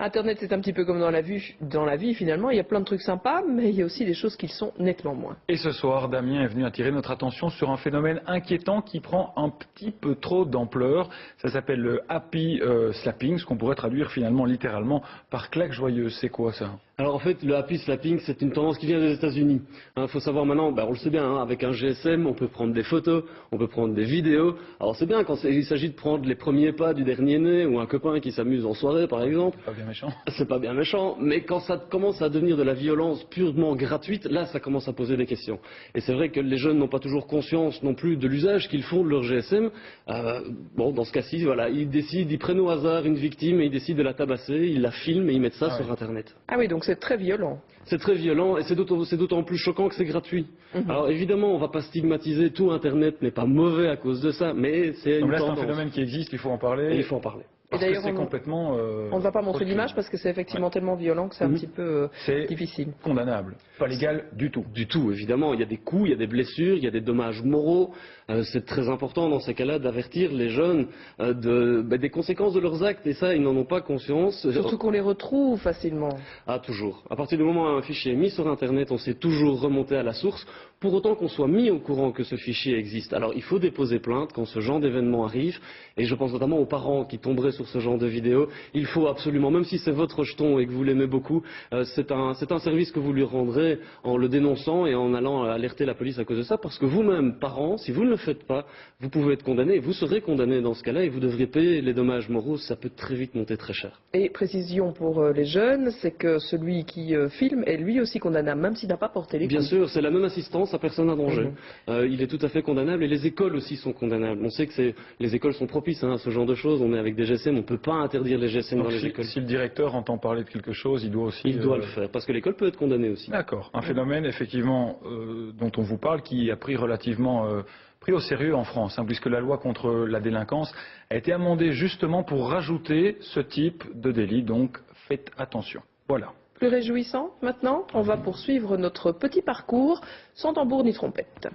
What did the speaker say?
Internet, c'est un petit peu comme dans la vie finalement. Il y a plein de trucs sympas, mais il y a aussi des choses qui le sont nettement moins. Et ce soir, Damien est venu attirer notre attention sur un phénomène inquiétant qui prend un petit peu trop d'ampleur. Ça s'appelle le happy slapping, ce qu'on pourrait traduire finalement littéralement par claque joyeuse. C'est quoi ça? Alors en fait, le happy slapping, c'est une tendance qui vient des États-Unis. Il faut savoir maintenant, on le sait bien, avec un GSM, on peut prendre des photos, on peut prendre des vidéos. Alors c'est bien quand il s'agit de prendre les premiers pas du dernier né ou un copain qui s'amuse en soirée, par exemple. Pas bien méchant. C'est pas bien méchant, mais quand ça commence à devenir de la violence purement gratuite, là, ça commence à poser des questions. Et c'est vrai que les jeunes n'ont pas toujours conscience non plus de l'usage qu'ils font de leur GSM. Dans ce cas-ci, voilà, ils prennent au hasard une victime et ils décident de la tabasser, ils la filment et ils mettent ça sur Internet. Ah oui, donc c'est très violent. C'est très violent et c'est d'autant plus choquant que c'est gratuit. Alors évidemment, on ne va pas stigmatiser, tout Internet n'est pas mauvais à cause de ça, mais c'est une tendance. C'est un phénomène qui existe, il faut en parler. Et il faut en parler. Parce que c'est complètement... on ne va pas montrer l'image parce que c'est effectivement tellement violent que c'est un petit peu difficile. C'est condamnable. Pas légal du tout. Du tout, évidemment. Il y a des coups, il y a des blessures, il y a des dommages moraux. C'est très important dans ces cas-là d'avertir les jeunes des conséquences de leurs actes. Et ça, ils n'en ont pas conscience. Surtout qu'on les retrouve facilement. Ah, toujours. À partir du moment où un fichier est mis sur Internet, on sait toujours remonter à la source, pour autant qu'on soit mis au courant que ce fichier existe. Alors, il faut déposer plainte quand ce genre d'événement arrive. Et je pense notamment aux parents qui tomberaient sur ce genre de vidéo. Il faut absolument, même si c'est votre jeton et que vous l'aimez beaucoup, c'est un service que vous lui rendrez en le dénonçant et en allant alerter la police à cause de ça. Parce que vous-même, parents, si vous ne le faites pas, vous pouvez être condamné. Et vous serez condamné dans ce cas-là et vous devriez payer les dommages moraux. Ça peut très vite monter très cher. Et précision pour les jeunes, c'est que celui qui filme est lui aussi condamnable, même s'il n'a pas porté les coups. Bien sûr, c'est la non-assistance à personne à danger. Il est tout à fait condamnable et les écoles aussi sont condamnables. On sait que les écoles sont propices à ce genre de choses. On est avec des GSM, on ne peut pas interdire les GSM dans les écoles. Si le directeur entend parler de quelque chose, il doit aussi... Il doit le faire, parce que l'école peut être condamnée aussi. D'accord. Un phénomène, effectivement, dont on vous parle, qui a pris pris au sérieux en France, puisque la loi contre la délinquance a été amendée justement pour rajouter ce type de délit. Donc, faites attention. Voilà. Plus réjouissant, maintenant, on va poursuivre notre petit parcours sans tambour ni trompette.